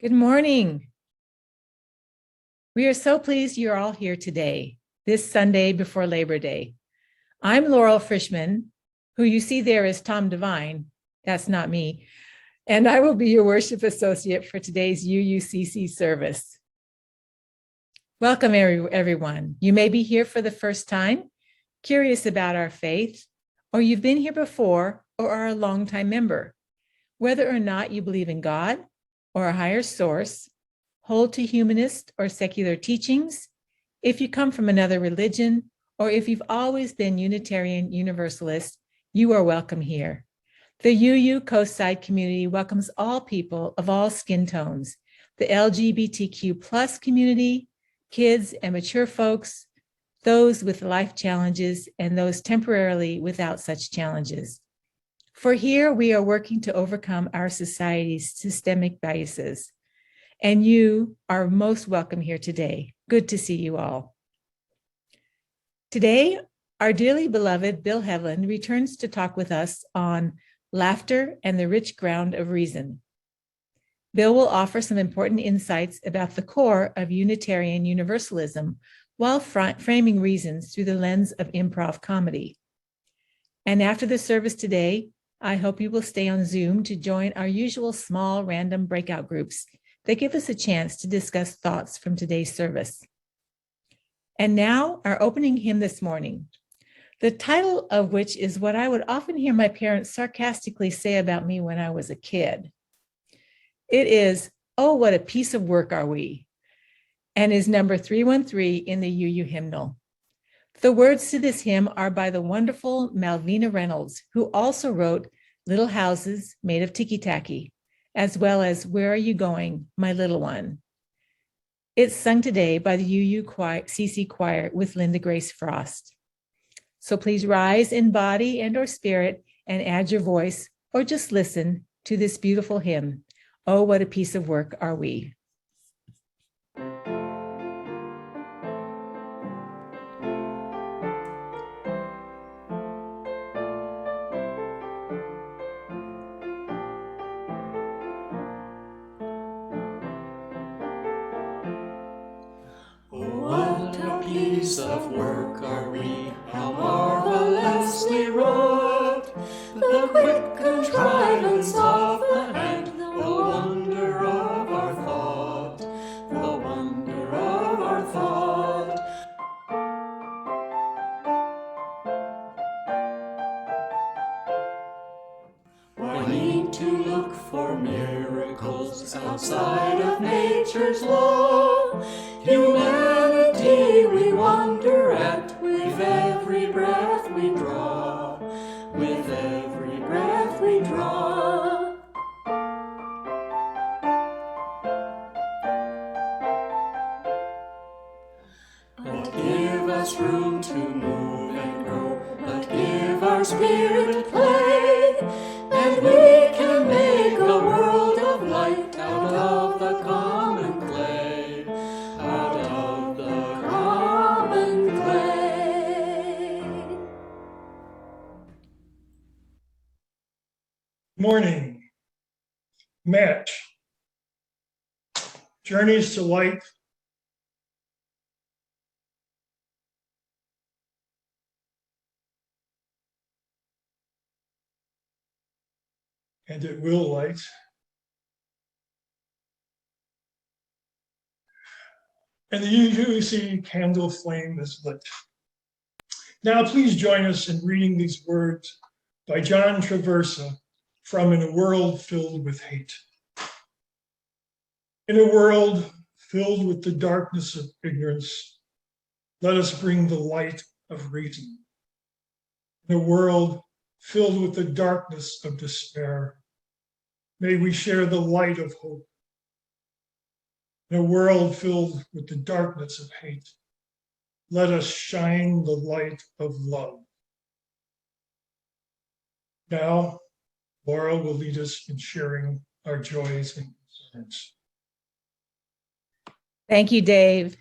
Good morning. We are so pleased you're all here today, this Sunday before Labor Day. I'm Laurel Frischman, who you see there is Tom Devine. That's not me. And I will be your worship associate for today's UUCC service. Welcome, everyone. You may be here for the first time, curious about our faith, or you've been here before or are a longtime member. Whether or not you believe in God or a higher source, hold to humanist or secular teachings, if you come from another religion, or if you've always been Unitarian Universalist, you are welcome here. The UU Coastside community welcomes all people of all skin tones, the LGBTQ plus community, kids and mature folks, those with life challenges, and those temporarily without such challenges. For here, we are working to overcome our society's systemic biases. And you are most welcome here today. Good to see you all. Today, our dearly beloved Bill Heavlin returns to talk with us on laughter and the rich ground of reason. Bill will offer some important insights about the core of Unitarian Universalism while framing reasons through the lens of improv comedy. And after the service today, I hope you will stay on Zoom to join our usual small random breakout groups that give us a chance to discuss thoughts from today's service. And now our opening hymn this morning, the title of which is what I would often hear my parents sarcastically say about me when I was a kid. It is, "Oh, what a piece of work are we," and is number 313 in the UU hymnal. The words to this hymn are by the wonderful Malvina Reynolds, who also wrote Little Houses Made of Tiki-Taki, as well as Where Are You Going, My Little One? It's sung today by the UUCC choir with Linda Grace Frost. So please rise in body and or spirit and add your voice or just listen to this beautiful hymn. Oh, what a piece of work are we. Piece of work are we, how marvelously wrought, the quick contrivance of the hand, the wonder of our thought, the wonder of our thought. Why need to look for miracles outside of nature's law? Humanity we wonder at with every breath we draw, with every breath we draw. But give us room to move and grow, but give our spirit play, and we can make a world of light out of the common clay, out of the common clay. Morning. Match. Journeys to light. And it will light. And the UUCC candle flame is lit. Now please join us in reading these words by John Traversa from In a World Filled with Hate. In a world filled with the darkness of ignorance, let us bring the light of reason. In a world filled with the darkness of despair, may we share the light of hope. In a world filled with the darkness of hate, let us shine the light of love. Now, Laura will lead us in sharing our joys and concerns. Thank you, Dave.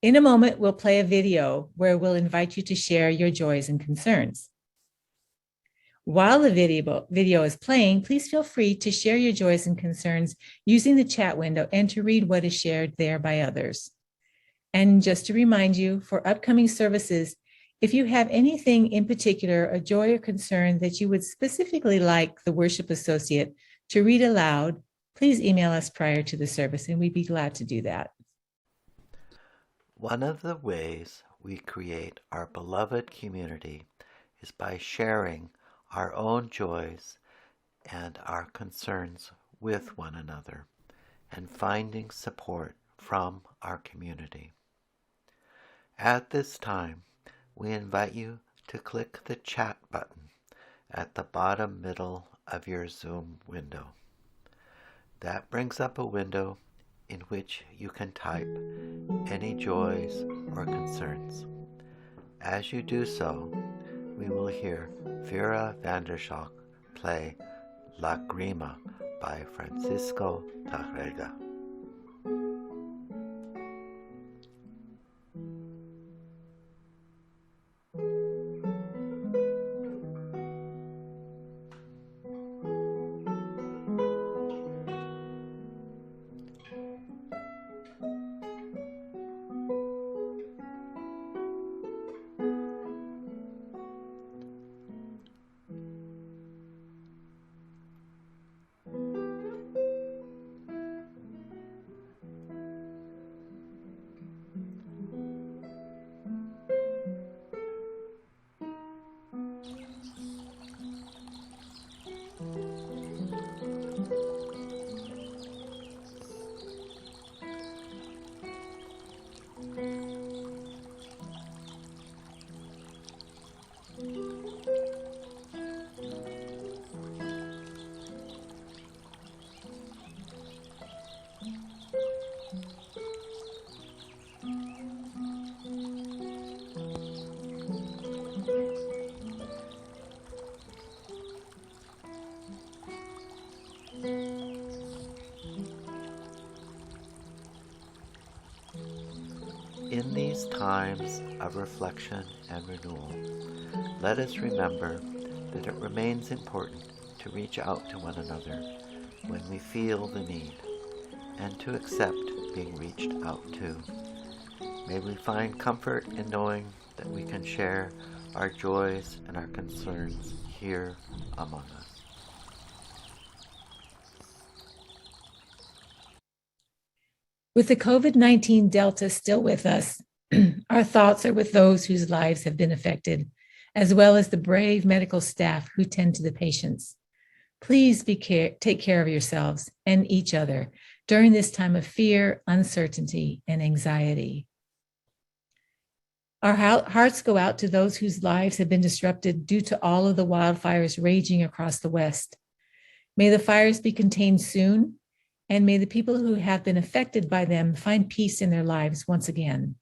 In a moment, we'll play a video where we'll invite you to share your joys and concerns. While the video is playing, please feel free to share your joys and concerns using the chat window and to read what is shared there by others. And just to remind you, for upcoming services, if you have anything in particular, a joy or concern that you would specifically like the worship associate to read aloud, please email us prior to the service, and we'd be glad to do that. One of the ways we create our beloved community is by sharing our own joys and our concerns with one another and finding support from our community. At this time, we invite you to click the chat button at the bottom middle of your Zoom window. That brings up a window in which you can type any joys or concerns. As you do so, we will hear Vera Vandershock play La Grima by Francisco Tarrega. In these times of reflection and renewal, let us remember that it remains important to reach out to one another when we feel the need, and to accept being reached out to. May we find comfort in knowing that we can share our joys and our concerns here among us. With the COVID-19 Delta still with us, our thoughts are with those whose lives have been affected, as well as the brave medical staff who tend to the patients. Please take care of yourselves and each other during this time of fear, uncertainty, and anxiety. Our hearts go out to those whose lives have been disrupted due to all of the wildfires raging across the West. May the fires be contained soon, and may the people who have been affected by them find peace in their lives once again.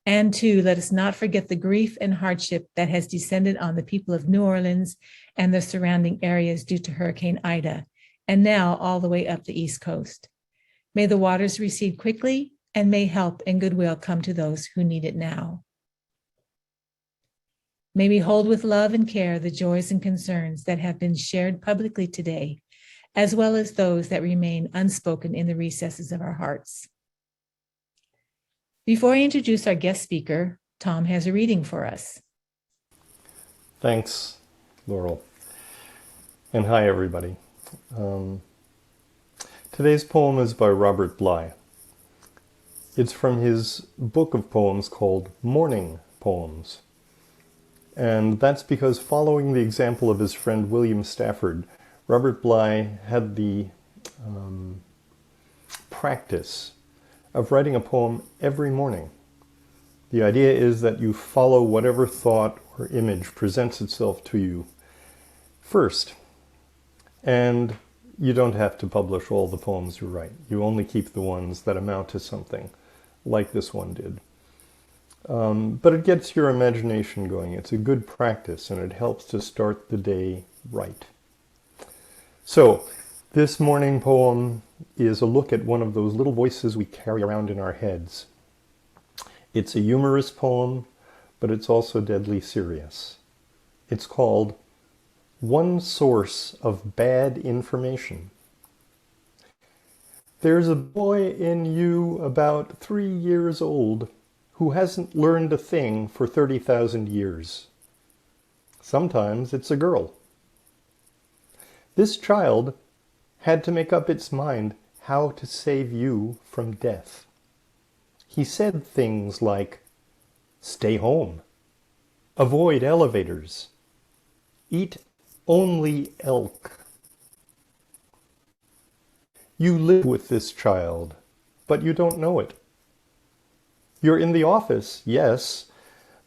And two, let us not forget the grief and hardship that has descended on the people of New Orleans and the surrounding areas due to Hurricane Ida, and now all the way up the East Coast. May the waters recede quickly, and may help and goodwill come to those who need it now. May we hold with love and care the joys and concerns that have been shared publicly today, as well as those that remain unspoken in the recesses of our hearts. Before I introduce our guest speaker, Tom has a reading for us. Thanks, Laurel. And hi, everybody. Today's poem is by Robert Bly. It's from his book of poems called Morning Poems. And that's because, following the example of his friend William Stafford, Robert Bly had the practice of writing a poem every morning. The idea is that you follow whatever thought or image presents itself to you first. And you don't have to publish all the poems you write. You only keep the ones that amount to something, like this one did. But it gets your imagination going. It's a good practice, and it helps to start the day right. So, this morning poem is a look at one of those little voices we carry around in our heads. It's a humorous poem, but it's also deadly serious. It's called One Source of Bad Information. There's a boy in you about 3 years old who hasn't learned a thing for 30,000 years. Sometimes it's a girl. This child had to make up its mind how to save you from death. He said things like, stay home, avoid elevators, eat only elk. You live with this child, but you don't know it. You're in the office, yes,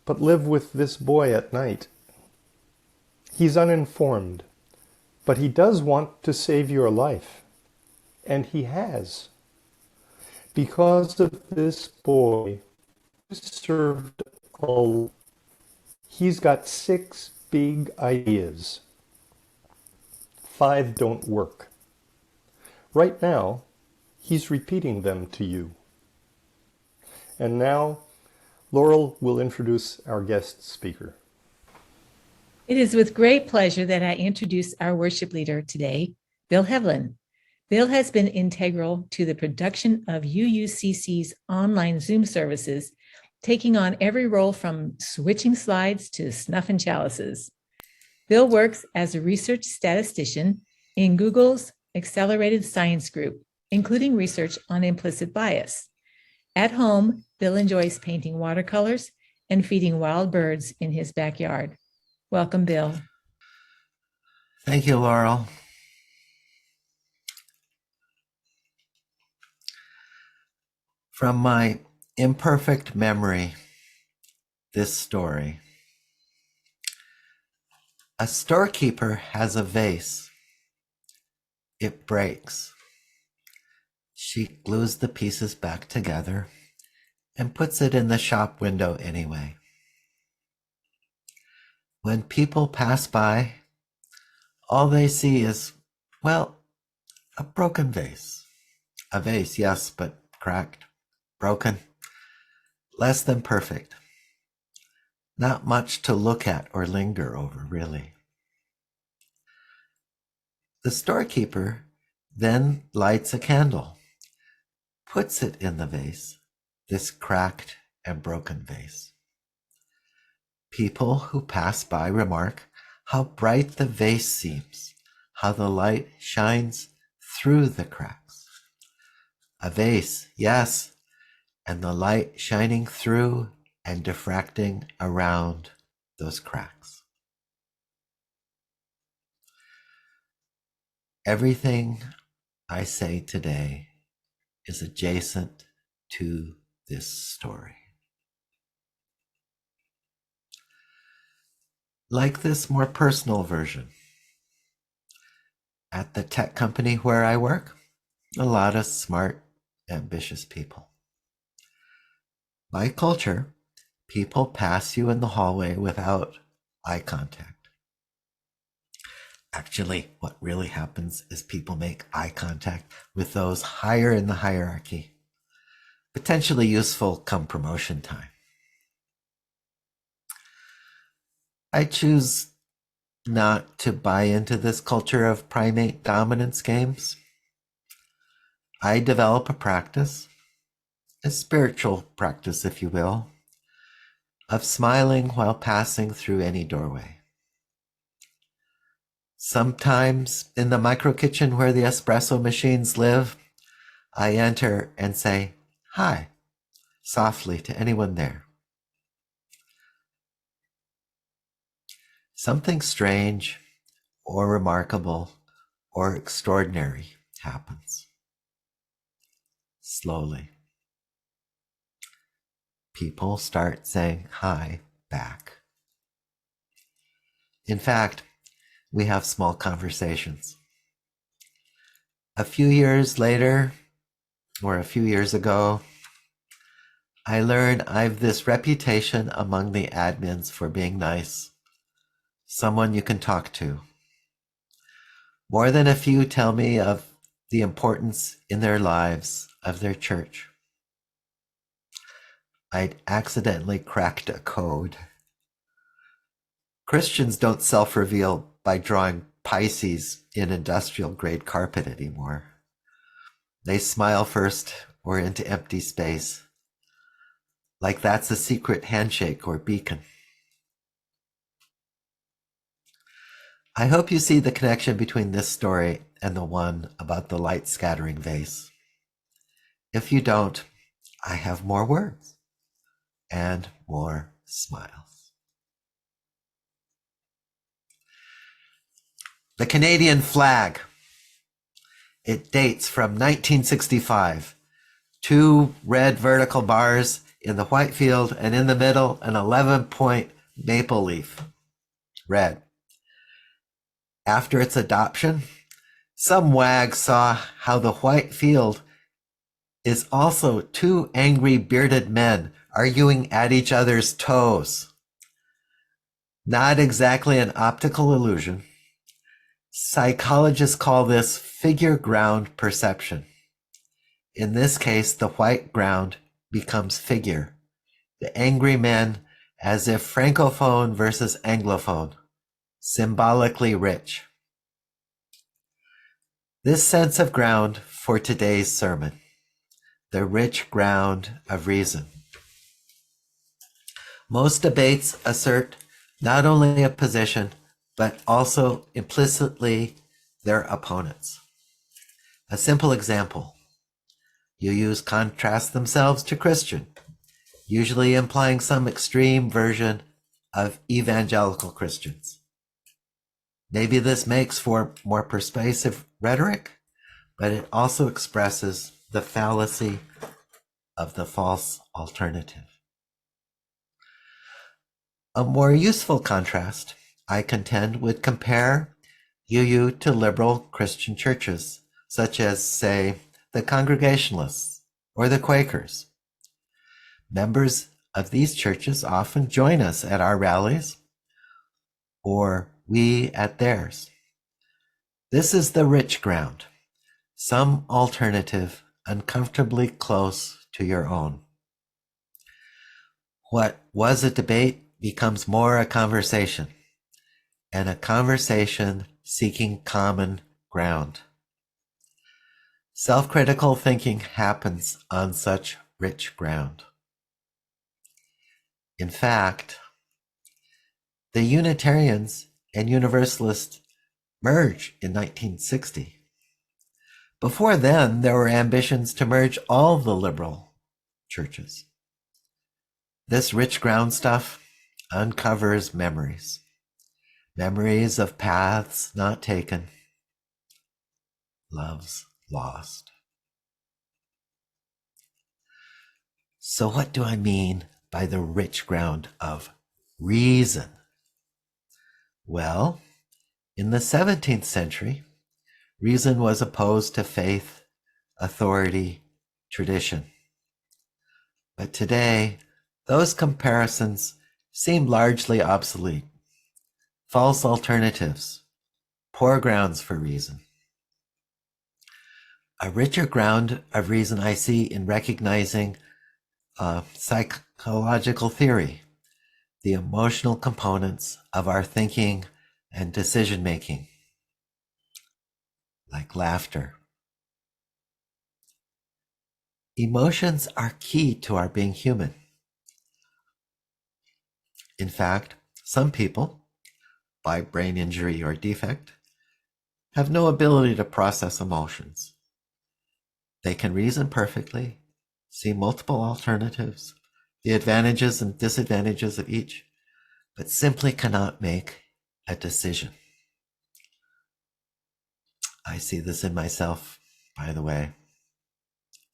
but live with this boy at night. He's uninformed, but he does want to save your life, and he has. Because of this boy, served all. He's got 6 big ideas. 5 don't work. Right now, he's repeating them to you. And now, Laurel will introduce our guest speaker. It is with great pleasure that I introduce our worship leader today, Bill Heavlin. Bill has been integral to the production of UUCC's online Zoom services, taking on every role from switching slides to snuffing chalices. Bill works as a research statistician in Google's Accelerated Science Group, including research on implicit bias. At home, Bill enjoys painting watercolors and feeding wild birds in his backyard. Welcome, Bill. Thank you, Laurel. From my imperfect memory, this story. A storekeeper has a vase. It breaks. She glues the pieces back together and puts it in the shop window anyway. When people pass by, all they see is, well, a broken vase. A vase, yes, but cracked, broken, less than perfect. Not much to look at or linger over, really. The storekeeper then lights a candle, puts it in the vase, this cracked and broken vase. People who pass by remark how bright the vase seems, how the light shines through the cracks. A vase, yes, and the light shining through and diffracting around those cracks. Everything I say today is adjacent to this story. Like this more personal version. At the tech company where I work, a lot of smart, ambitious people. By culture, people pass you in the hallway without eye contact. Actually, what really happens is people make eye contact with those higher in the hierarchy, potentially useful come promotion time. I choose not to buy into this culture of primate dominance games. I develop a practice, a spiritual practice, if you will, of smiling while passing through any doorway. Sometimes in the micro kitchen where the espresso machines live, I enter and say, hi, softly to anyone there. Something strange or remarkable or extraordinary happens. Slowly. People start saying hi back. In fact, we have small conversations. A few years later, or a few years ago, I learned I've this reputation among the admins for being nice, someone you can talk to. More than a few tell me of the importance in their lives of their church. I'd accidentally cracked a code. Christians don't self-reveal by drawing Pisces in industrial-grade carpet anymore. They smile first or into empty space, like that's a secret handshake or beacon. I hope you see the connection between this story and the one about the light scattering vase. If you don't, I have more words and more smiles. The Canadian flag. It dates from 1965. 2 red vertical bars in the white field, and in the middle, an 11-point maple leaf, red. After its adoption, some wags saw how the white field is also 2 angry bearded men arguing at each other's toes. Not exactly an optical illusion. Psychologists call this figure ground perception. In this case, the white ground becomes figure. The angry men as if Francophone versus Anglophone, symbolically rich. This sense of ground for today's sermon, the rich ground of reason. Most debates assert not only a position, but also implicitly their opponents. A simple example. UUs contrast themselves to Christian, usually implying some extreme version of evangelical Christians. Maybe this makes for more persuasive rhetoric, but it also expresses the fallacy of the false alternative. A more useful contrast, I contend, would compare UU to liberal Christian churches, such as, say, the Congregationalists or the Quakers. Members of these churches often join us at our rallies, or we at theirs. This is the rich ground, some alternative uncomfortably close to your own. What was a debate becomes more a conversation, and a conversation seeking common ground. Self-critical thinking happens on such rich ground. In fact, the Unitarians and Universalists merged in 1960. Before then, there were ambitions to merge all the liberal churches. This rich ground stuff uncovers memories. Memories of paths not taken, loves lost. So what do I mean by the rich ground of reason? Well, in the 17th century, reason was opposed to faith, authority, tradition. But today, those comparisons seem largely obsolete. False alternatives, poor grounds for reason. A richer ground of reason I see in recognizing psychological theory, the emotional components of our thinking and decision-making, like laughter. Emotions are key to our being human. In fact, some people, by brain injury or defect, have no ability to process emotions. They can reason perfectly, see multiple alternatives, the advantages and disadvantages of each, but simply cannot make a decision. I see this in myself, by the way,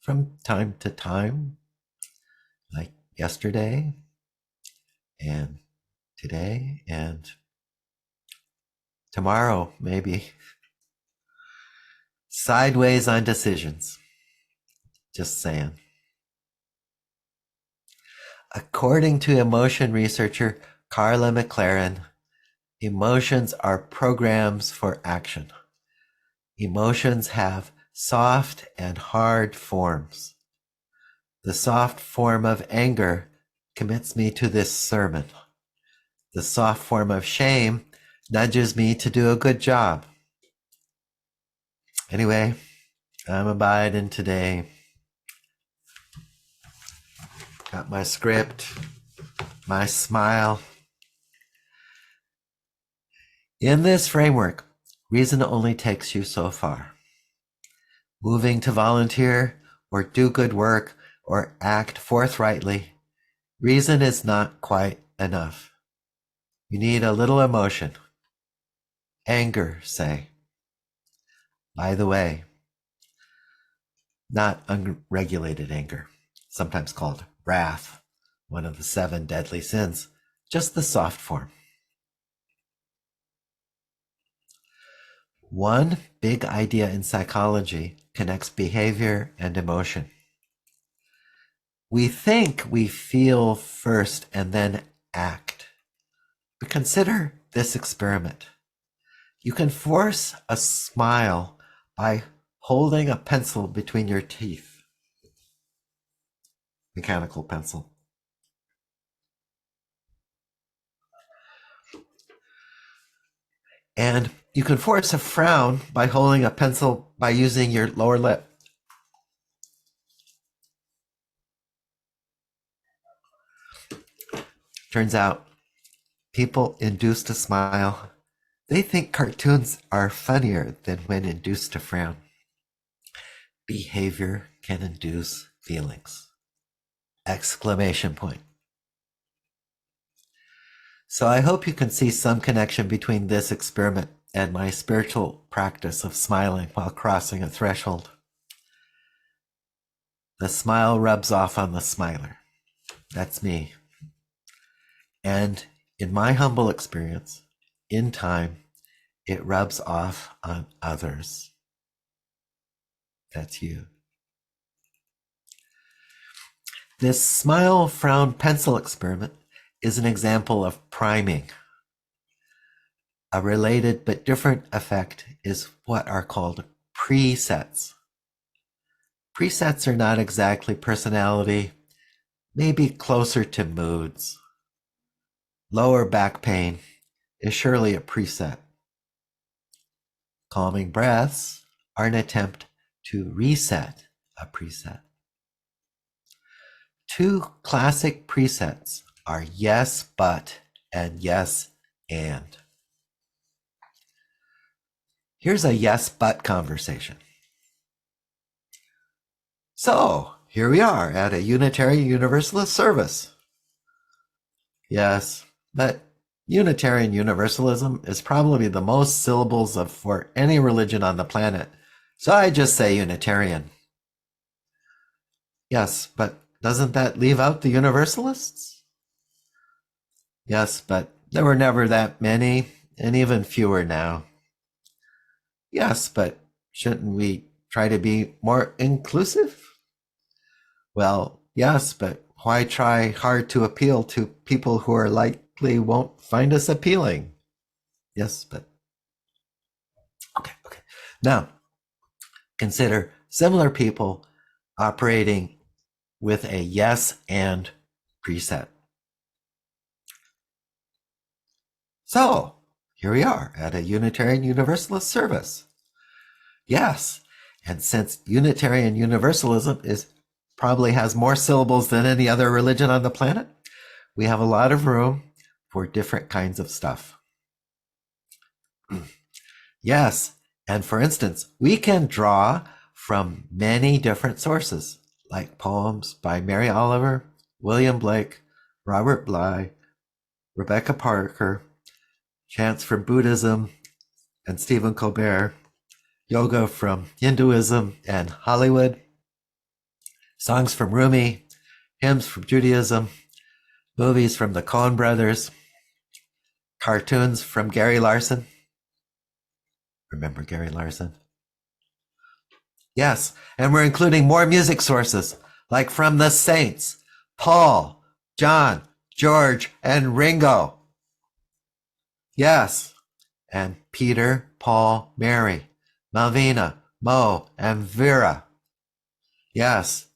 from time to time, like yesterday and today and tomorrow, maybe. Sideways on decisions. Just saying. According to emotion researcher Carla McLaren, emotions are programs for action. Emotions have soft and hard forms. The soft form of anger commits me to this sermon. The soft form of shame nudges me to do a good job. Anyway, I'm abiding today. Got my script, my smile. In this framework, reason only takes you so far. Moving to volunteer or do good work or act forthrightly, reason is not quite enough. You need a little emotion. Anger, say. By the way, not unregulated anger, sometimes called wrath, one of the 7 deadly sins, just the soft form. One big idea in psychology connects behavior and emotion. We think we feel first and then act. But consider this experiment. You can force a smile by holding a pencil between your teeth. Mechanical pencil. And you can force a frown by holding a pencil by using your lower lip. Turns out, people induced to smile, they think cartoons are funnier than when induced to frown. Behavior can induce feelings. Exclamation point. So I hope you can see some connection between this experiment and my spiritual practice of smiling while crossing a threshold. The smile rubs off on the smiler. That's me. And in my humble experience, in time, it rubs off on others. That's you. This smile, frown, pencil experiment is an example of priming. A related but different effect is what are called presets. Presets are not exactly personality, maybe closer to moods. Lower back pain is surely a preset. Calming breaths are an attempt to reset a preset. 2 classic presets are yes, but, and yes, and. Here's a yes, but conversation. So, here we are at a Unitarian Universalist service. Yes, but Unitarian Universalism is probably the most syllables for any religion on the planet, so I just say Unitarian. Yes, but doesn't that leave out the Universalists? Yes, but there were never that many, and even fewer now. Yes, but shouldn't we try to be more inclusive? Well, yes, but why try hard to appeal to people who are likely won't find us appealing? Yes, but... Okay. Now, consider similar people operating with a yes and preset. So, here we are at a Unitarian Universalist service. Yes, and since Unitarian Universalism probably has more syllables than any other religion on the planet, we have a lot of room for different kinds of stuff. Yes, and for instance, we can draw from many different sources, like poems by Mary Oliver, William Blake, Robert Bly, Rebecca Parker, chants from Buddhism and Stephen Colbert, yoga from Hinduism and Hollywood, songs from Rumi, hymns from Judaism, movies from the Coen brothers, cartoons from Gary Larson. Remember Gary Larson? Yes, and we're including more music sources, like from the Saints, Paul, John, George, and Ringo. Yes, and Peter, Paul, Mary, Malvina, Mo, and Vera. Yes,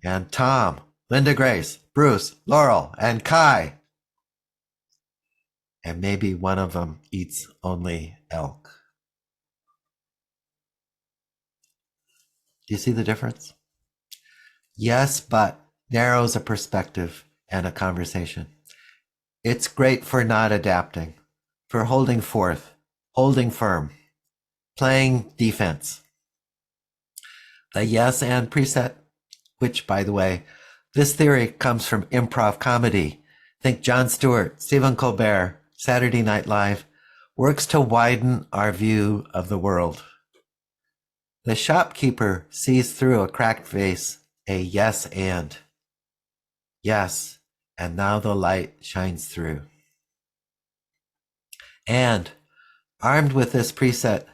and Tom, Linda Grace, Bruce, Laurel, and Kai. and maybe one of them eats only elk. Do you see the difference? Yes, but narrows a perspective and a conversation. It's great for not adapting, for holding forth, holding firm, playing defense. The yes and preset, which, by the way, this theory comes from improv comedy. Think Jon Stewart, Stephen Colbert, Saturday Night Live, works to widen our view of the world. The shopkeeper sees through a cracked vase a yes and. Yes, and now the light shines through. And, armed with this preset,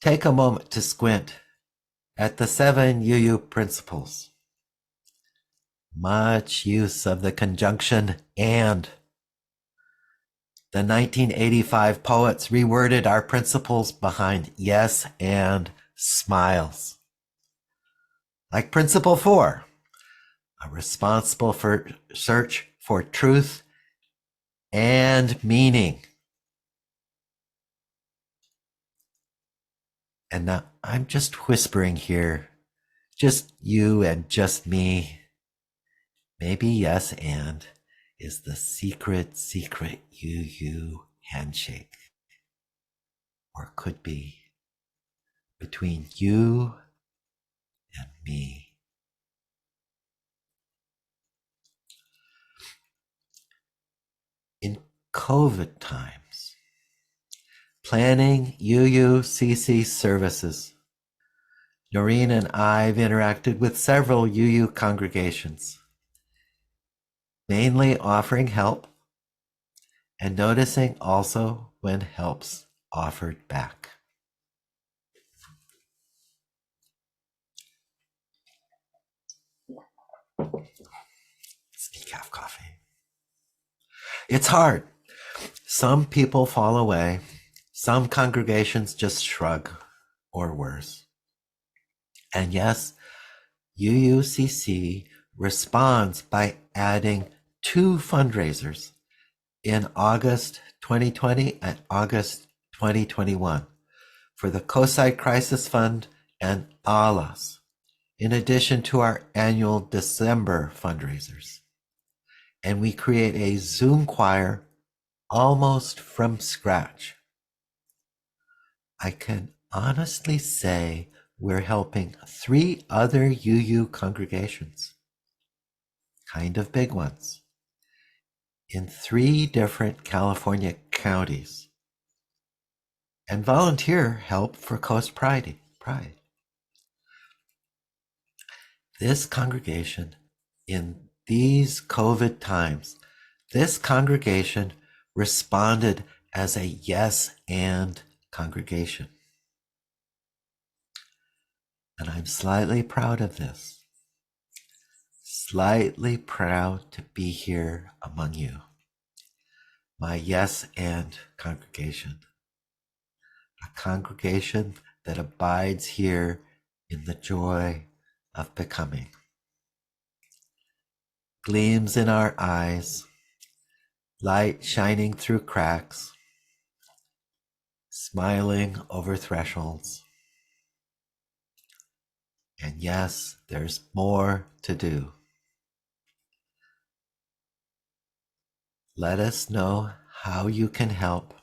take a moment to squint at the 7 UU principles. Much use of the conjunction and. The 1985 poets reworded our principles behind yes and smiles. Like Principle 4, a responsible for search for truth and meaning. And now I'm just whispering here, just you and just me. Maybe yes and is the secret UU handshake. Or could be between you and me. In COVID times, planning UUCC services, Noreen and I have interacted with several UU congregations, mainly offering help and noticing also when help's offered back. It's decaf coffee. It's hard. Some people fall away. Some congregations just shrug, or worse. And yes, UUCC responds by adding 2 fundraisers in August 2020 and August 2021 for the Coastside Crisis Fund and ALAS, in addition to our annual December fundraisers. And we create a Zoom choir almost from scratch. I can honestly say we're helping 3 other UU congregations, kind of big ones, in 3 different California counties, and volunteer help for Coast Pride. This congregation, in these COVID times, this congregation responded as a yes and congregation. And I'm slightly proud of this. Slightly proud to be here among you. My yes and congregation. A congregation that abides here in the joy of becoming. Gleams in our eyes, light shining through cracks, smiling over thresholds. And yes, there's more to do. Let us know how you can help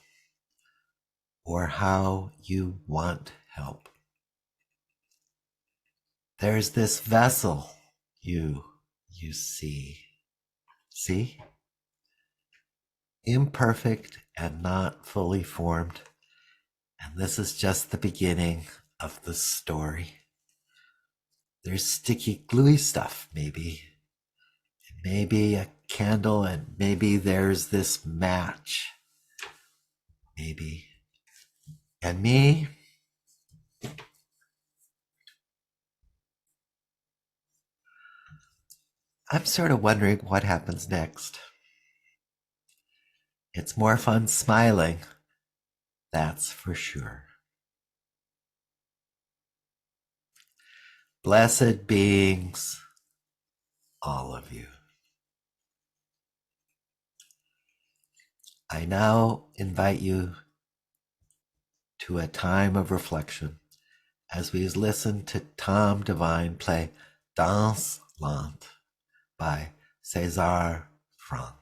or how you want help. There's this vessel you see. See? Imperfect and not fully formed. And this is just the beginning of the story. There's sticky, gluey stuff, maybe. Maybe a candle, and maybe there's this match. Maybe. And me? I'm sort of wondering what happens next. It's more fun smiling, that's for sure. Blessed beings, all of you. I now invite you to a time of reflection as we listen to Tom Devine play Danse, Lente by Cesar, Franck.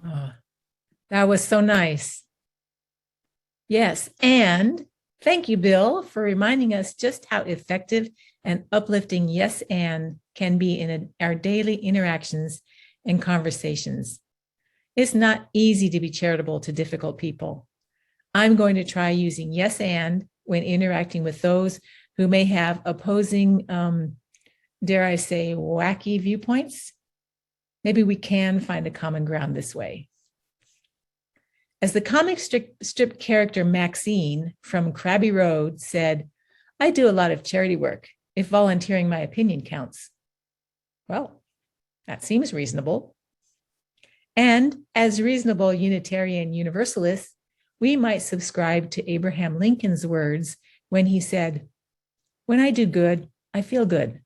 Oh, that was so nice. Yes. And thank you, Bill, for reminding us just how effective and uplifting yes and can be in our daily interactions and conversations. It's not easy to be charitable to difficult people. I'm going to try using yes and when interacting with those who may have opposing, dare I say, wacky viewpoints. Maybe we can find a common ground this way. As the comic strip character Maxine from Krabby Road said, I do a lot of charity work if volunteering my opinion counts. Well, that seems reasonable. And as reasonable Unitarian Universalists, we might subscribe to Abraham Lincoln's words when he said, when I do good, I feel good.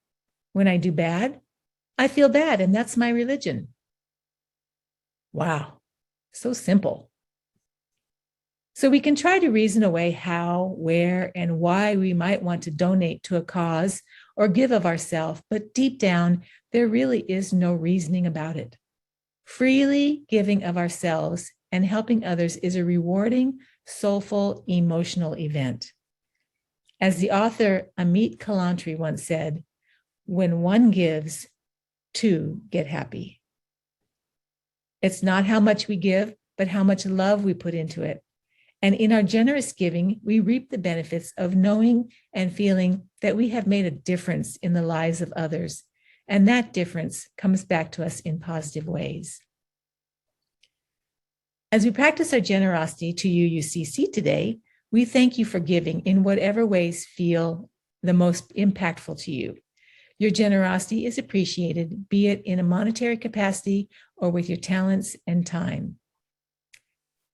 When I do bad, I feel bad, and that's my religion. Wow, so simple. So we can try to reason away how, where, and why we might want to donate to a cause or give of ourselves, but deep down, there really is no reasoning about it. Freely giving of ourselves and helping others is a rewarding, soulful, emotional event. As the author Amit Kalantri once said, when one gives, two get happy. It's not how much we give, but how much love we put into it. And in our generous giving, we reap the benefits of knowing and feeling that we have made a difference in the lives of others. And that difference comes back to us in positive ways. As we practice our generosity to UUCC today, we thank you for giving in whatever ways feel the most impactful to you. Your generosity is appreciated, be it in a monetary capacity or with your talents and time.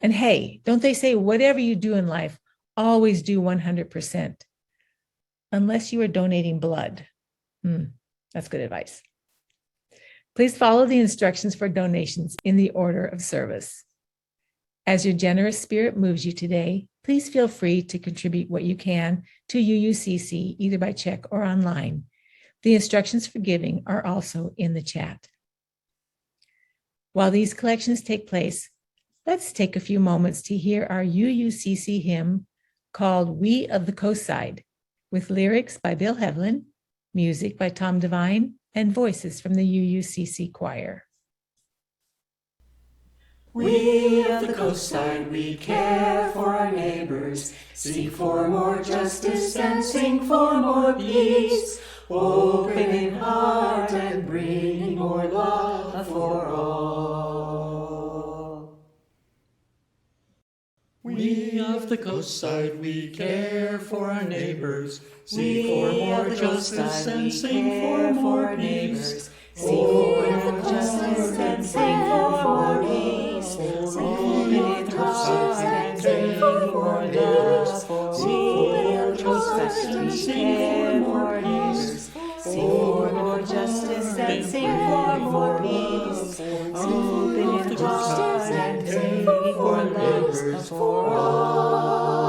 And hey, don't they say whatever you do in life, always do 100%, unless you are donating blood. That's good advice. Please follow the instructions for donations in the order of service. As your generous spirit moves you today, please feel free to contribute what you can to UUCC, either by check or online. The instructions for giving are also in the chat. While these collections take place, let's take a few moments to hear our UUCC hymn called We of the Coastside, with lyrics by Bill Heavlin, music by Tom Devine, and voices from the UUCC choir. We of the coastside, we care for our neighbors, seek for more justice and sing for more peace, open in heart and bringing more love for all. We of the coastside, we care for our neighbors, seek for more justice and sing for more peace, seek for more justice and sing for more peace. Open in heart and sing for more love for more justice and sing for more peace. Seek for more justice and sing for more peace. Open in heart and sing for love for all.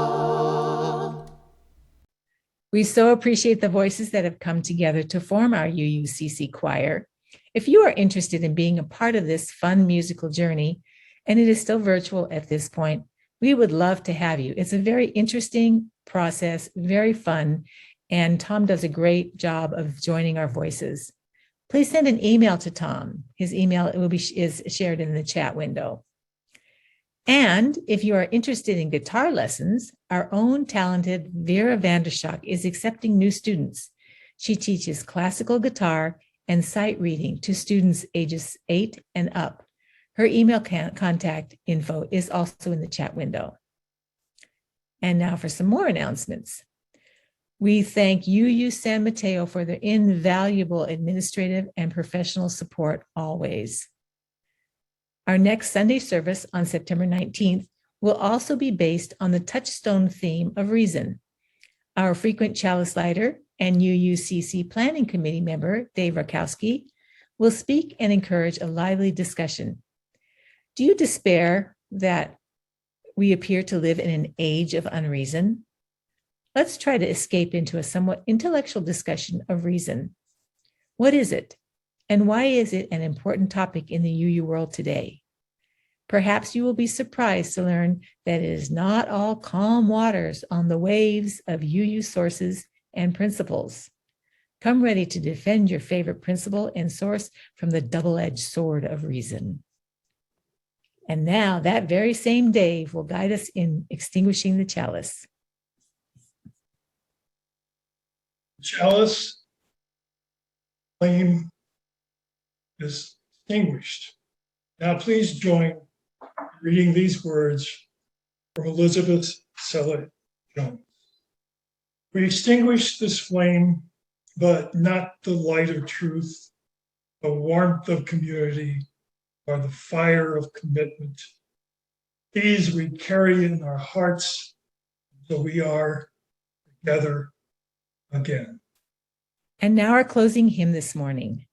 We so appreciate the voices that have come together to form our UUCC choir. If you are interested in being a part of this fun musical journey, and it is still virtual at this point, we would love to have you. It's a very interesting process, very fun, and Tom does a great job of joining our voices. Please send an email to Tom. His email is shared in the chat window. And if you are interested in guitar lessons, our own talented Vera Vandershock is accepting new students. She teaches classical guitar and sight reading to students ages 8 and up. Her email contact info is also in the chat window. And now for some more announcements. We thank UU San Mateo for their invaluable administrative and professional support always. Our next Sunday service on September 19th will also be based on the touchstone theme of reason. Our frequent chalice lighter and UUCC Planning Committee member, Dave Rakowski, will speak and encourage a lively discussion. Do you despair that we appear to live in an age of unreason? Let's try to escape into a somewhat intellectual discussion of reason. What is it? And why is it an important topic in the UU world today? Perhaps you will be surprised to learn that it is not all calm waters on the waves of UU sources and principles. Come ready to defend your favorite principle and source from the double-edged sword of reason. And now that very same Dave will guide us in extinguishing the chalice. Chalice flame is extinguished. Now please join reading these words from Elizabeth Sella Jones. We extinguish this flame, but not the light of truth, the warmth of community, or the fire of commitment. These we carry in our hearts until we are together again. And now our closing hymn this morning,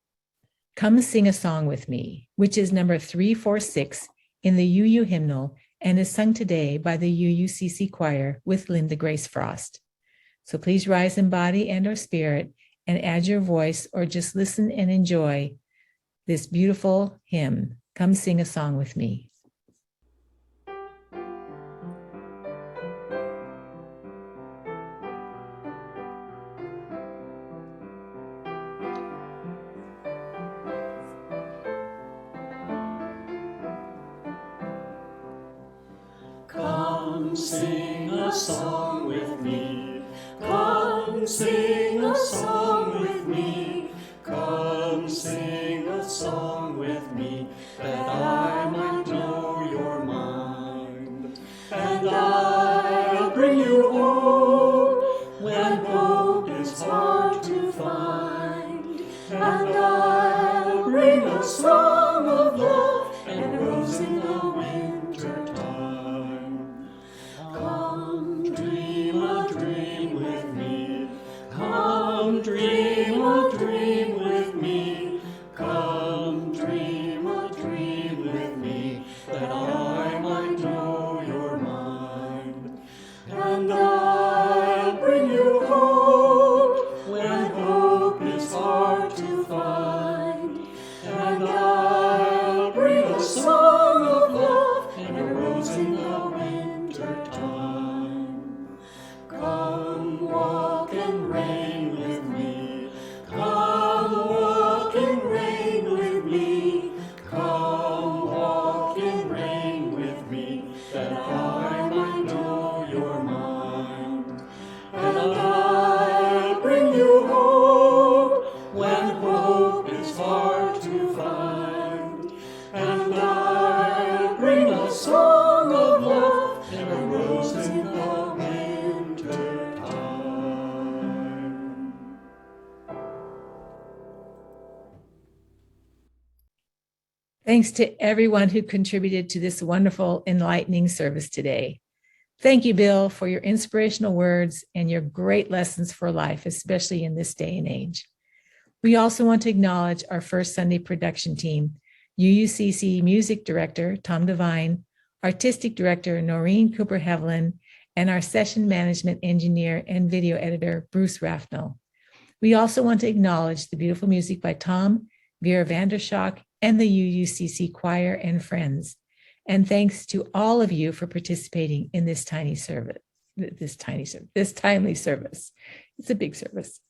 Come Sing a Song with Me, which is number 346 in the UU hymnal and is sung today by the UUCC choir with Linda Grace Frost. So please rise in body and or spirit and add your voice or just listen and enjoy this beautiful hymn. Come sing a song with me. Come sing a song with me. Come sing a song with me. Come sing a song with me, that I might know your mind. And I'll bring you hope when hope is hard to find. And I'll bring a song of love and a rose in the winter time. Come dream a dream with me. Come dream a dream with me. Come dream a dream with me, that I might know Thanks to everyone who contributed to this wonderful, enlightening service today. Thank you, Bill, for your inspirational words and your great lessons for life, especially in this day and age. We also want to acknowledge our First Sunday production team, UUCC Music Director, Tom Devine, Artistic Director, Noreen Cooper-Heavlin, and our Session Management Engineer and Video Editor, Bruce Raffnell. We also want to acknowledge the beautiful music by Tom, Vera Vandershock, and the UUCC Choir and friends. And thanks to all of you for participating in this timely service. It's a big service.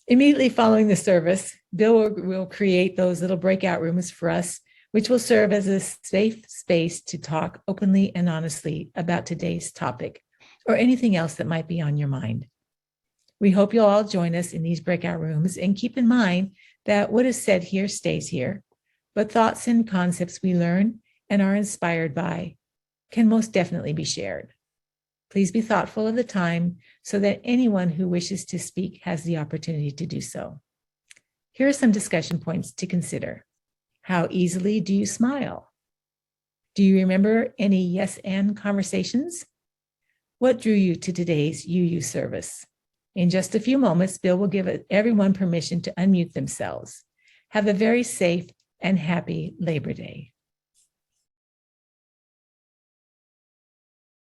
Immediately following the service, Bill will create those little breakout rooms for us, which will serve as a safe space to talk openly and honestly about today's topic or anything else that might be on your mind. We hope you'll all join us in these breakout rooms, and keep in mind that what is said here stays here, but thoughts and concepts we learn and are inspired by can most definitely be shared. Please be thoughtful of the time so that anyone who wishes to speak has the opportunity to do so. Here are some discussion points to consider. How easily do you smile? Do you remember any yes and conversations? What drew you to today's UU service? In just a few moments, Bill will give everyone permission to unmute themselves. Have a very safe and happy Labor Day.